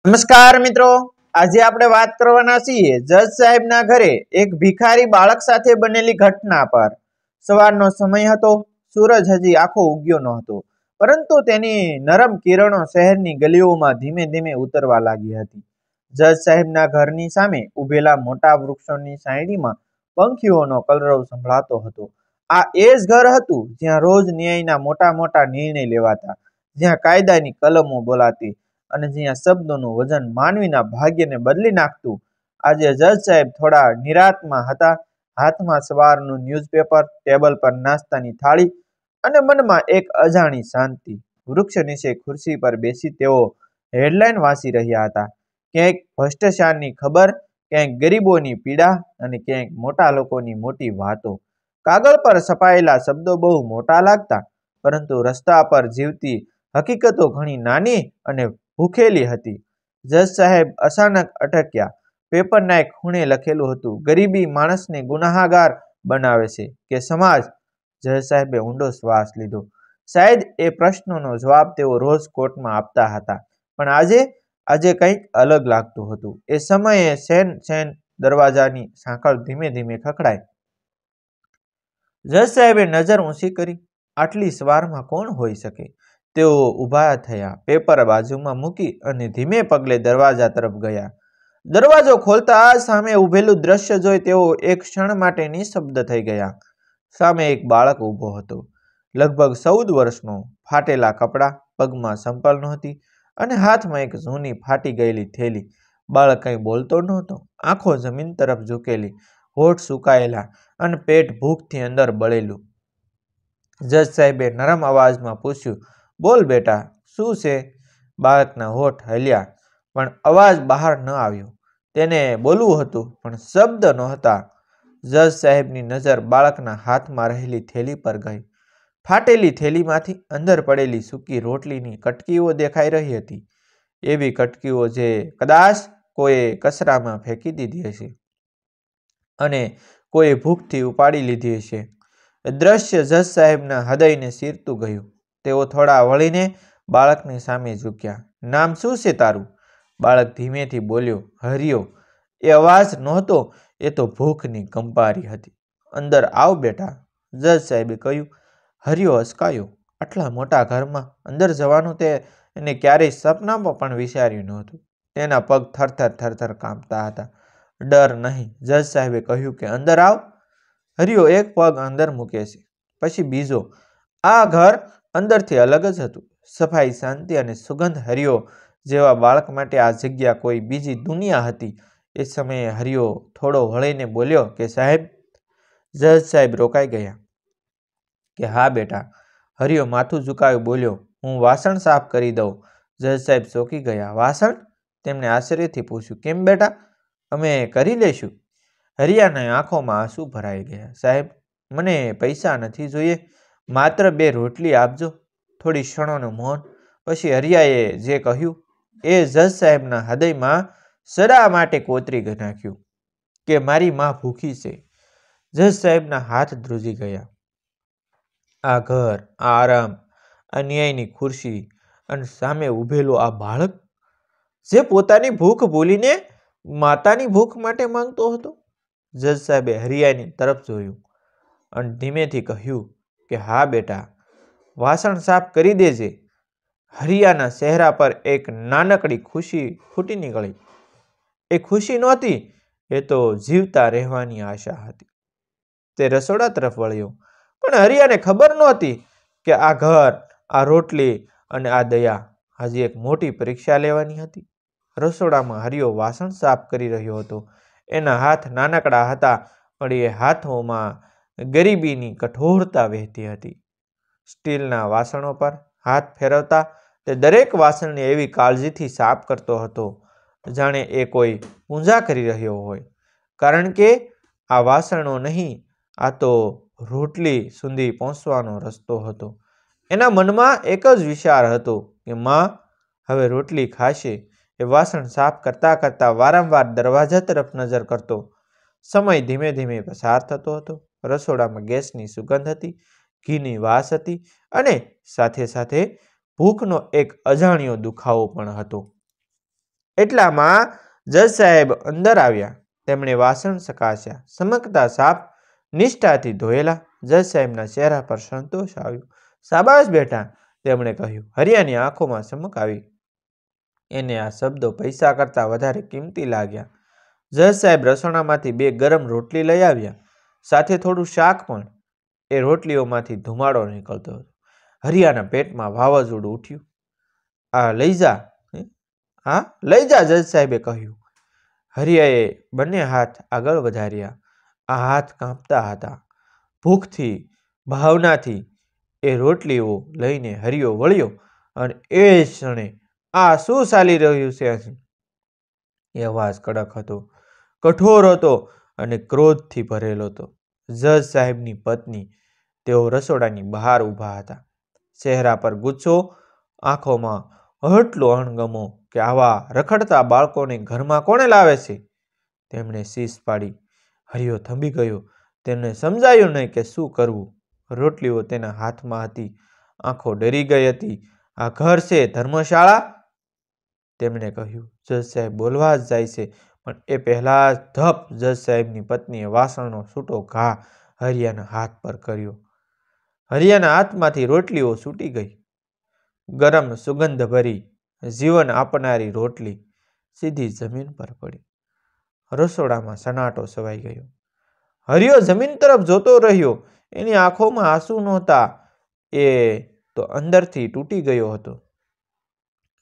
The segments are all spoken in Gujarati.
નમસ્કાર મિત્રો, આજે આપણે વાત કરવાના છીએ જજ સાહેબના ઘરે એક ભિખારી બાળક સાથે બનેલી ઘટના પર। સવારનો સમય હતો, સૂરજ હજી આખો ઉગ્યો ન હતો, પરંતુ તેની નરમ કિરણો શહેરની ગલીઓમાં ધીમે ધીમે ઉતરવા લાગી હતી। જજ સાહેબના ઘરની સામે ઉભેલા મોટા વૃક્ષોની છાંયડીમાં પંખીઓનો કલરવ સંભળાતો હતો। આ એ જ ઘર હતું જ્યાં રોજ ન્યાયના મોટા મોટા નિર્ણય લેવાતા, જ્યાં કાયદાની કલમો બોલાતી અને જ્યાં શબ્દોનું વજન માનવીના ભાગ્યને બદલી નાખતું। આજે જજ સાહેબ થોડા નિરાંતમાં હતા, હાથમાં સવારનું ન્યૂઝપેપર, ટેબલ પર નાસ્તાની થાળી અને મનમાં એક અજાણી શાંતિ। વૃક્ષ નીચે ખુરશી પર બેસી તેઓ હેડલાઇન વાંચી રહ્યા હતા, ક્યાંક ભ્રષ્ટાચારની ખબર, ક્યાંક ગરીબોની પીડા અને ક્યાંક મોટા લોકોની મોટી વાતો। કાગળ પર છપાયેલા શબ્દો બહુ મોટા લાગતા, પરંતુ રસ્તા પર જીવતી હકીકતો ઘણી નાની અને ભૂખેલી હતી। જજ સાહેબ અચાનક અટક્યા। પેપરના એક ખૂણે લખેલું હતું, ગરીબી માણસને ગુનાહગાર બનાવે છે કે સમાજ? જજ સાહેબે ઊંડો શ્વાસ લીધો। શાયદ એ પ્રશ્નનો જવાબ તેઓ રોજ કોર્ટમાં આપતા હતા, પણ આજે કંઈક અલગ લાગતું હતું। એ સમયે સેન દરવાજાની સાંકળ ધીમે ધીમે ખખડાઈ। જજ સાહેબે નજર ઊંચી કરી। આટલી સવારમાં કોણ હોઈ શકે? તેઓ ઊભા થયા, પેપર બાજુમાં મૂકી અને ધીમે પગલે દરવાજા તરફ ગયા। દરવાજો ખોલતા સામે ઊભેલું દ્રશ્ય જોઈ તેઓ એક ક્ષણ માટે નિઃશબ્દ થઈ ગયા। સામે એક બાળક ઊભો હતો, લગભગ 14 વર્ષનો, ફાટેલા કપડાં, પગમાં સંપલ નહોતી અને હાથમાં એક જૂની ફાટી ગયેલી થેલી। બાળક કંઈ બોલતો નહોતો, આંખો જમીન તરફ ઝૂકેલી, હોઠ સુકાયેલા અને પેટ ભૂખથી અંદર બળેલું। જજ સાહેબે નરમ અવાજમાં પૂછ્યું, બોલ બેટા, શું છે? બાળકના હોઠ હલ્યા, પણ અવાજ બહાર ન આવ્યો। તેને બોલવું હતું, પણ શબ્દ નહોતા। જજ સાહેબની નજર બાળકના હાથમાં રહેલી થેલી પર ગઈ। ફાટેલી થેલીમાંથી અંદર પડેલી સૂકી રોટલીની કટકીઓ દેખાઈ રહી હતી, એવી કટકીઓ જે કદાચ કોઈએ કચરામાં ફેંકી દીધી હશે અને કોઈએ ભૂખથી ઉપાડી લીધી હશે। દ્રશ્ય જજ સાહેબના હૃદયને ચીરતું ગયું। તેઓ થોડા વળીને બાળકની સામે ઝૂક્યા। નામ શું છે તારું? બાળક ધીમેથી બોલ્યો, હરિયો। એ અવાજ નહોતો, એ તો ભૂખની કંપારી હતી। અંદર આવ બેટા, જજ સાહેબે કહ્યું। હરિયો હચકાયો। આટલા મોટા ઘરમાં અંદર જવાનું એને ક્યારેય સપનામાં પણ વિચાર્યું નહોતું। તેના પગ થરથર કાંપતા હતા। ડર નહીં, જજ સાહેબે કહ્યું કે અંદર આવ। હરિયો એક પગ અંદર મૂકે છે, પછી બીજો। આ ઘર અંદરથી અલગ જ હતું, સફાઈ, શાંતિ અને સુગંધ। હરિયો જેવા બાળક માટે આ જગ્યા કોઈ બીજી દુનિયા હતી। એ સમયે હરિયો થોડો વળીને બોલ્યો કે સાહેબ? જજ સાહેબ રોકાઈ ગયા કે હા બેટા। હરિયો માથું ઝુકાવી બોલ્યો, હું વાસણ સાફ કરી દઉં। જજ સાહેબ ચોંકી ગયા। વાસણ? તેમણે આશ્ચર્યથી પૂછ્યું, કેમ બેટા, અમે કરી લઈશું। હરિયાની આંખોમાં આંસુ ભરાઈ ગયા। સાહેબ, મને પૈસા નથી જોઈએ, માત્ર 2 રોટલી આપજો। થોડી ક્ષણોનું મૌન, પછી હરિયાએ જે કહ્યું એ જજ સાહેબના હૃદયમાં સદા માટે કોતરી નાખ્યું કે મારી માં ભૂખી છે। જજ સાહેબના હાથ ધ્રુજી ગયા। આ ઘર, આ આરામ, આ ન્યાયની ખુરશી અને સામે ઊભેલો આ બાળક જે પોતાની ભૂખ ભૂલીને માતાની ભૂખ માટે માંગતો હતો। જજ સાહેબે હરિયાની તરફ જોયું અને ધીમેથી કહ્યું કે હા બેટા, વાસણ સાફ કરી દેજે। હરિયાના ચહેરા પર એક નાનકડી ખુશી ફૂટી નીકળી। એ ખુશી નહોતી, એ તો જીવતા રહેવાની આશા હતી। તે રસોડા તરફ વળ્યો, પણ હરિયાને ખબર નહોતી કે આ ઘર, આ રોટલી અને આ દયા હજી એક મોટી પરીક્ષા લેવાની હતી। રસોડામાં હરિયો વાસણ સાફ કરી રહ્યો હતો। એના હાથ નાનકડા હતા, પણ એ હાથોમાં ગરીબીની કઠોરતા વહેતી હતી। સ્ટીલના વાસણો પર હાથ ફેરવતા તે દરેક વાસણને એવી કાળજીથી સાફ કરતો હતો, જાણે એ કોઈ પૂજા કરી રહ્યો હોય, કારણ કે આ વાસણો નહીં, આ તો રોટલી સુધી પહોંચવાનો રસ્તો હતો। એના મનમાં એક જ વિચાર હતો કે માં હવે રોટલી ખાશે। એ વાસણ સાફ કરતા કરતા વારંવાર દરવાજા તરફ નજર કરતો। સમય ધીમે ધીમે પસાર થતો હતો। રસોડામાં ગેસની સુગંધ હતી, ઘીની વાસ હતી અને સાથે સાથે ભૂખનો એક અજાણ્યો દુખાવો પણ હતો। એટલામાં જજ સાહેબ અંદર આવ્યા. તેમણે વાસણ ચકાસ્યા. ચમકતા સાફ નિષ્ઠાથી ધોયેલા. જજ સાહેબના ચહેરા પર સંતોષ આવ્યો. શાબાશ બેટા, તેમણે કહ્યું. હરિયાની આંખોમાં ચમક આવી. એને આ શબ્દો પૈસા કરતાં વધારે કિંમતી લાગ્યા. જજ સાહેબ રસોડામાંથી 2 ગરમ રોટલી લઈ આવ્યા, સાથે થોડું શાક પણ. એ રોટલીઓમાંથી ધુમાડો નીકળતો હતો. હરિયાના પેટમાં વાવાઝોડું ઉઠ્યું. આ લઈ જા. હા લઈ જા, જજ સાહેબે કહ્યું. હરિયાએ બંને હાથ આગળ વધાર્યા. આ હાથ કાંપતા હતા. ભૂખથી, ભાવનાથી. એ રોટલીઓ લઈને હરિયો વળ્યો અને એ ક્ષણે, આ શું ચાલી રહ્યું છે અહીં? એ અવાજ કડક હતો, કઠોર હતો અને ક્રોધથી ભરેલો હતો. જજ સાહેબની પત્ની, તેઓ રસોડાની બહાર ઊભા હતા. ચહેરા પર ગુસ્સો, આંખોમાં હટલો અણગમો કે આવા રખડતા બાળકોને ઘરમાં કોણે લાવે છે? તેમણે શીશ પાડી. હરિયો થંભી ગયો. તેમને સમજાયું નહીં કે શું કરવું. રોટલીઓ તેના હાથમાં હતી. આંખો ડરી ગઈ હતી. આ ઘર છે ધર્મશાળા? તેમણે કહ્યું. જજ સાહેબ બોલવા જ જાય છે, પણ એ પહેલા જ ધપ જજ સાહેબની પત્નીએ વાસણનો છૂટો ઘા હરિયાના હાથ પર કર્યો. હરિયાના હાથમાંથી રોટલીઓ છૂટી ગઈ. ગરમ, સુગંધભરી, જીવન આપનારી રોટલી સીધી જમીન પર પડી. રસોડામાં સન્નાટો છવાઈ ગયો. હરિયો જમીન તરફ જોતો રહ્યો. એની આંખોમાં આંસુ નહોતા, એ તો અંદરથી તૂટી ગયો હતો.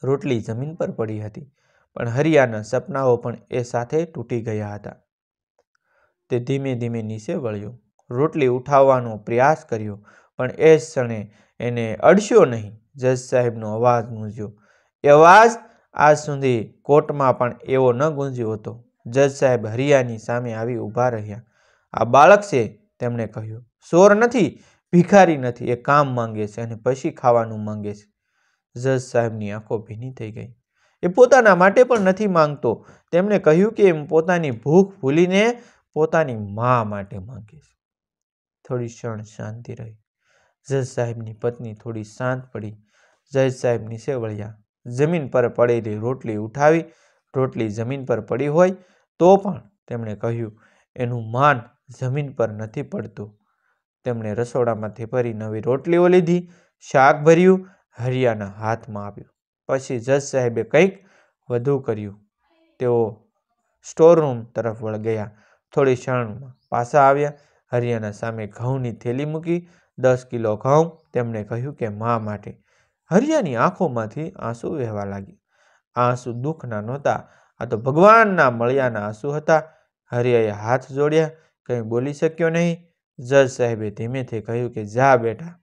રોટલી જમીન પર પડી હતી, પણ હરિયાના સપનાઓ પણ એ સાથે તૂટી ગયા હતા. તે ધીમે ધીમે નીચે વળ્યો. રોટલી ઉઠાવવાનો પ્રયાસ કર્યો, પણ એ ક્ષણે એને અડસ્યો નહીં. જજ સાહેબનો અવાજ ગુંજ્યો. એ અવાજ આજ સુધી કોર્ટમાં પણ એવો ન ગુંજ્યો હતો. જજ સાહેબ હરિયાની સામે આવી ઊભા રહ્યા. આ બાળક છે, તેમણે કહ્યું. ચોર નથી, ભિખારી નથી. એ કામ માંગે છે અને પછી ખાવાનું માંગે છે. જજ સાહેબની આંખો ભીની થઈ ગઈ. એ પોતાના માટે પણ નથી માંગતો. તેમણે કહ્યું કે પોતાની ભૂખ ભૂલીને પોતાની મા માટે માંગે છે. થોડી ક્ષણ શાંતિ રહી. જજ સાહેબની પત્ની થોડી શાંત પડી. જજ સાહેબ નીચે વળ્યા. જમીન પર પડેલી રોટલી ઉઠાવી. રોટલી જમીન પર પડી હોય તો પણ તેમણે કહ્યું, એનું માન જમીન પર નથી પડતું. તેમણે રસોડામાંથી ફરી નવી રોટલીઓ લીધી. શાક ભર્યું, હરિયાના હાથમાં આપ્યું. પછી જજ સાહેબે કંઈક વધુ કર્યું. તેઓ સ્ટોરરૂમ તરફ ગયા. થોડી ક્ષણમાં પાછા આવ્યા. હરિયાના સામે ઘઉંની થેલી મૂકી. 10 કિલો ઘઉં. તેમણે કહ્યું કે મા માટે. હરિયાની આંખોમાંથી આંસુ વહેવા લાગ્યા. આ આંસુ દુઃખના નહોતા, આ તો ભગવાનના મળ્યાના આંસુ હતા. હરિયાએ હાથ જોડ્યા. કંઈ બોલી શક્યો નહીં. જજ સાહેબે ધીમેથી કહ્યું કે જા બેટા,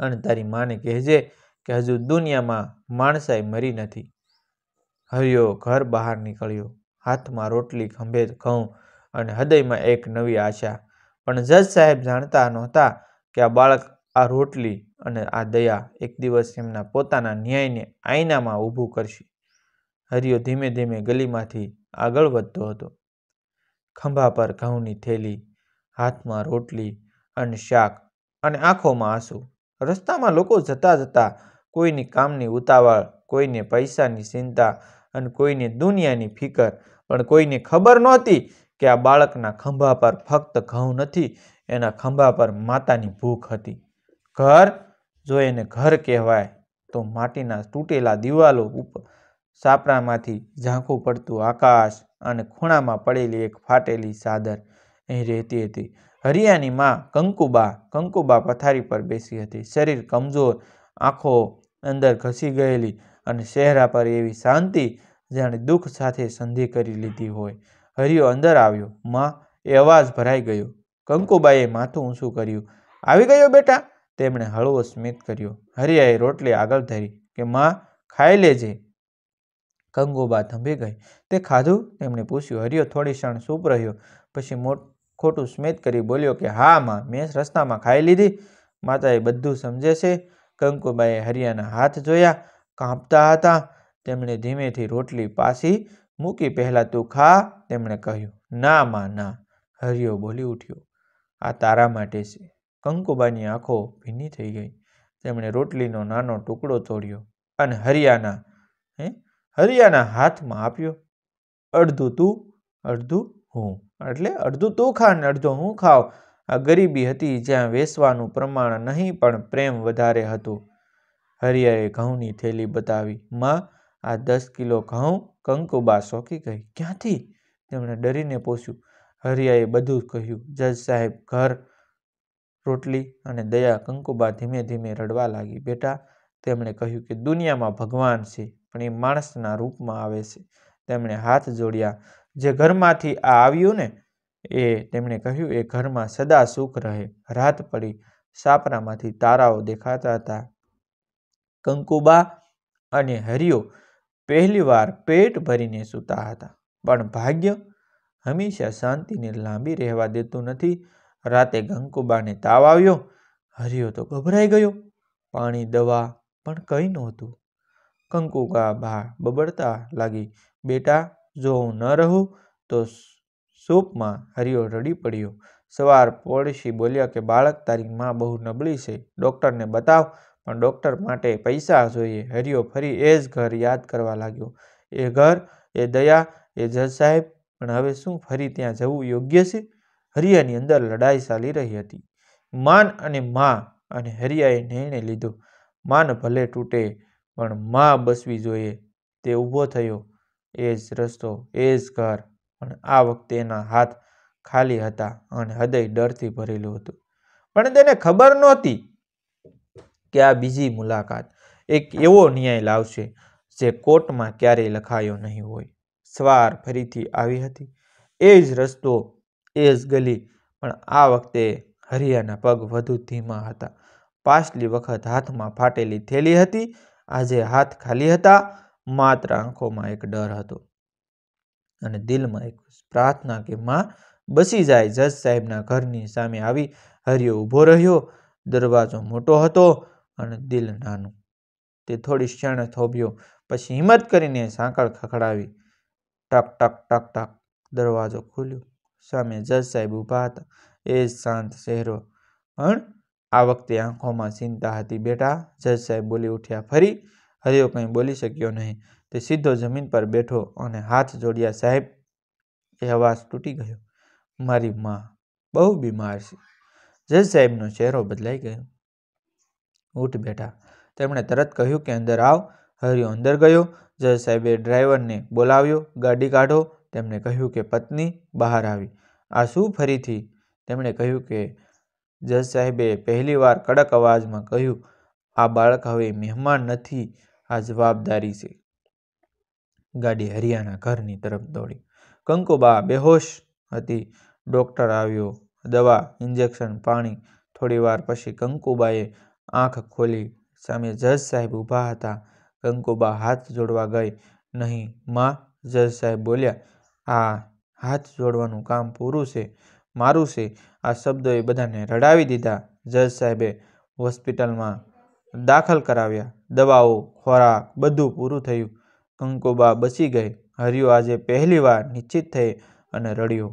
અને તારી માને કહેજે કે હજુ દુનિયામાં માણસાઈ મરી નથી. હરિયો ઘર બહાર નીકળ્યો. હાથમાં રોટલી, ખંભે ઘઉં અને હૃદયમાં એક નવી આશા. પણ જજ સાહેબ જાણતા નહોતા કે આ બાળક, આ રોટલી અને આ દયા એક દિવસ એમના પોતાના ન્યાયને આઈનામાં ઊભું કરશે. હરિયો ધીમે ધીમે ગલીમાંથી આગળ વધતો હતો. ખંભા પર ઘઉંની થેલી, હાથમાં રોટલી અને શાક અને આંખોમાં આંસુ. રસ્તામાં લોકો જતા જતા, કોઈની કામની ઉતાવળ, કોઈને પૈસાની ચિંતા અને કોઈને દુનિયાની ફિકર. પણ કોઈને ખબર નહોતી કે આ બાળકના ખંભા પર ફક્ત ઘઉં નથી, એના ખંભા પર માતાની ભૂખ હતી. ઘર, જો એને ઘર કહેવાય તો માટીના તૂટેલા દિવાલો ઉપર, છાપરામાંથી ઝાંખું પડતું આકાશ અને ખૂણામાં પડેલી એક ફાટેલી ચાદર અહીં રહેતી હતી. હરિયાની માં કંકુબા પથારી પર બેસી હતી. શરીર કમજોર, આંખો અંદર ઘસી ગયેલી અને ચહેરા પર એવી શાંતિ જાણે દુઃખ સાથે સંધિ કરી લીધી હોય. હરિયો અંદર આવ્યો. માં, એ અવાજ ભરાઈ ગયો. કંકુબાએ માથું ઊંચું કર્યું. આવી ગયો બેટા, તેમણે હળવો સ્મિત કર્યો. હરિયાએ રોટલી આગળ ધરી કે માં, ખાઈ લેજે. કંકુબા થંભી ગઈ. તે ખાધું? તેમણે પૂછ્યું. હરિયો થોડી ક્ષણ ચૂપ રહ્યો. પછી ખોટું સ્મિત કરી બોલ્યો કે હા માં, મેં રસ્તામાં ખાઈ લીધી. માતાએ બધું સમજે છે. કંકુબાએ હરિયાના હાથ જોયા, કાંપતા હતા. તેમણે ધીમેથી રોટલી પાછી મૂકી. પહેલા તું ખા, તેમણે કહ્યું. ના માં, ના, હરિયો બોલી ઉઠ્યો. આ તારા માટે છે. કંકુબાની આંખો ભીની થઈ ગઈ. તેમણે રોટલીનો નાનો ટુકડો તોડ્યો અને હરિયાના હાથમાં આપ્યો. અડધું તું અડધું હું, એટલે અડધું તું ખા ને અડધું હું ખાવ. આ ગરીબી હતી જ્યાં વેસવાનું પ્રમાણ નહીં પણ પ્રેમ વધારે હતું. હરિયાએ ઘઉંની થેલી બતાવી. માં, આ 10 કિલો ઘઉં. કંકુબા ચોંકી ગઈ. ક્યાંથી? તેમણે ડરીને પૂછ્યું. હરિયાએ બધું કહ્યું. જજ સાહેબ, ઘર, રોટલી અને દયા. કંકુબા ધીમે ધીમે રડવા લાગી. બેટા, તેમણે કહ્યું કે દુનિયામાં ભગવાન છે પણ એ માણસના રૂપમાં આવે છે. તેમણે હાથ જોડ્યા. જે ઘરમાંથી આ આવ્યું ને, તેમણે કહ્યું, એ ઘરમાં સદા સુખ રહે. રાત પડી. સાપરામાંથી તારાઓ દેખાતા હતા. કંકુબા અને હરિયો પહેલી વાર પેટ ભરીને સૂતા હતા. પણ ભાગ્ય હંમેશા શાંતિને લાંબી રહેવા દેતું નથી. રાતે કંકુબાને તાવ આવ્યો. હરિયો તો ગભરાઈ ગયો. પાણી, દવા પણ કંઈ નહોતું. કંકુબા બબડતા લાગી. બેટા, જો હું ન રહું તો સૂપમાં. હરિયો રડી પડ્યો. સવાર પડોશી બોલ્યા કે બાળક, તારી માં બહુ નબળી છે, ડૉક્ટરને બતાવ. પણ ડૉક્ટર માટે પૈસા જોઈએ. હરિયો ફરી એ જ ઘર યાદ કરવા લાગ્યો. એ ઘર, એ દયા, એ જજ સાહેબ. પણ હવે શું ફરી ત્યાં જવું યોગ્ય છે? હરિયાની અંદર લડાઈ ચાલી રહી હતી. માન અને માં. અને હરિયાએ નિર્ણય લીધો. માન ભલે તૂટે પણ માં બસવી જોઈએ. તે ઊભો થયો. એ જ રસ્તો, એ જ ઘર. પણ આ વખતે એના હાથ ખાલી હતા અને હૃદય ડરથી ભરેલું હતું. પણ તેને ખબર નહોતી કે આ બીજી મુલાકાત એક એવો ન્યાય લાવશે જે કોર્ટમાં ક્યારેય લખાયો નહીં હોય. સવાર ફરીથી આવી હતી. એ જ રસ્તો, એ જ ગલી. પણ આ વખતે હરિયાના પગ વધુ ધીમા હતા. પાછલી વખત હાથમાં ફાટેલી થેલી હતી. આજે હાથ ખાલી હતા. માત્ર આંખોમાં એક ડર હતો અને દિલમાં એક પ્રાર્થના કે માં બસી જાય. જજ સાહેબના ઘરની સામે આવી હરિયો ઊભો રહ્યો. દરવાજો મોટો હતો અને દિલ નાનું. તે થોડી ક્ષણ થોભ્યો. પછી હિંમત કરીને સાંકળ ખખડાવી. ટક ટક ટક ટક. દરવાજો ખુલ્યો. સામે જજ સાહેબ ઊભા હતા. એ જ શાંત ચહેરો, પણ આ વખતે આંખોમાં ચિંતા હતી. બેટા, જજ સાહેબ બોલી ઉઠ્યા. ફરી? હરિયો કંઈ બોલી શક્યો નહીં. તે સીધો જમીન પર બેઠો અને હાથ જોડ્યા. સાહેબ, એ અવાજ તૂટી ગયો. મારી માં બહુ બીમાર છે. જજ સાહેબનો ચહેરો બદલાઈ ગયો. ઉઠ બેટા. તેમણે તરત કહ્યું કે અંદર આવ. હરિયો અંદર ગયો. જજ સાહેબે ડ્રાઈવરને બોલાવ્યો. ગાડી કાઢો. તેમણે કહ્યું કે પત્ની બહાર આવી. આ શું ફરીથી? તેમણે કહ્યું કે જજ સાહેબે પહેલી વાર કડક અવાજમાં કહ્યું, આ બાળક હવે મહેમાન નથી, આ જવાબદારી છે. ગાડી હરિયાના ઘરની તરફ દોડી. કંકુબા બેહોશ હતી. ડૉક્ટર આવ્યો. દવા, ઇન્જેક્શન, પાણી. થોડી વાર પછી કંકુબાએ આંખ ખોલી. સામે જજ સાહેબ ઊભા હતા. કંકુબા હાથ જોડવા ગઈ. નહીં માં, જજ સાહેબ બોલ્યા. આ હાથ જોડવાનું કામ પૂરું છે, મારું છે. આ શબ્દોએ બધાને રડાવી દીધા. જજ સાહેબે હોસ્પિટલમાં દાખલ કરાવ્યા. દવાઓ, ખોરાક, બધું પૂરું થયું. કંકુબા બચી ગઈ. હરિયો આજે પહેલી વાર નિશ્ચિત થઈ અને રડ્યો.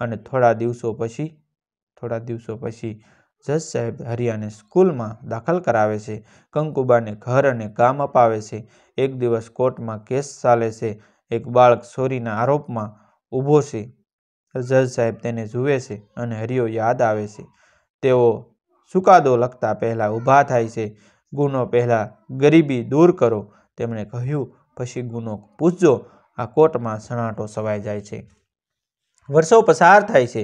અને થોડા દિવસો પછી જજ સાહેબ હરિયાને સ્કૂલમાં દાખલ કરાવે છે. કંકુબાને ઘર અને કામ અપાવે છે. એક દિવસ કોર્ટમાં કેસ ચાલે છે. એક બાળક ચોરીના આરોપમાં ઊભો છે. જજ સાહેબ તેને જુએ છે અને હરિયો યાદ આવે છે. તેઓ ચુકાદો લખતા પહેલા ઊભા થાય છે. ગુનો પહેલા, ગરીબી દૂર કરો. તેમણે કહ્યું, પછી ગુનો પૂછજો. આ કોર્ટમાં સન્નાટો છવાઈ જાય છે. વર્ષો પસાર થાય છે.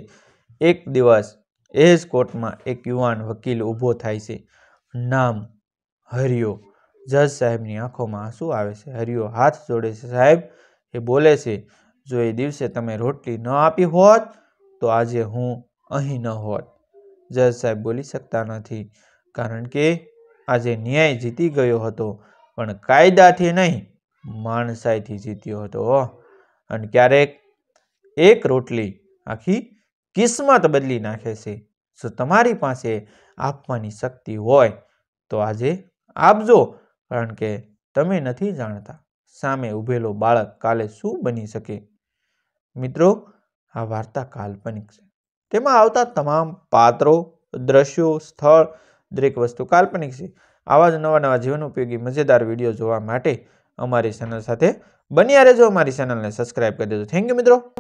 એક દિવસ એ જ કોર્ટમાં એક યુવાન વકીલ ઊભો થાય છે. નામ હરિયો. જજ સાહેબની આંખોમાં આંસુ આવે છે. હરિયો હાથ જોડે છે. સાહેબ, એ બોલે છે, જો એ દિવસે તમે રોટલી ન આપી હોત તો આજે હું અહીં ન હોત. જજ સાહેબ બોલી શકતા નથી કારણ કે આજે ન્યાય જીતી ગયો હતો, પણ કાયદાથી નહીં, માણસાઈથી જીત્યો હતો. અને ક્યારેક એક રોટલી આખી કિસ્મત બદલી નાખે છે. જો તમારી પાસે આપવાની શક્તિ હોય તો આજે આપજો, કારણ કે તમે નથી જાણતા સામે ઊભેલો બાળક કાલે શું બની શકે. મિત્રો, આ વાર્તા કાલ્પનિક છે. તેમાં આવતા તમામ પાત્રો, દ્રશ્યો, સ્થળ, દરેક વસ્તુ કાલ્પનિક છે. આવા જ નવા જીવન ઉપયોગી મજેદાર વિડીયો જોવા માટે અમારી ચેનલ સાથે બન્યા રહેજો. અમારી ચેનલને સબસ્ક્રાઇબ કરી દેજો. થેન્ક યુ મિત્રો.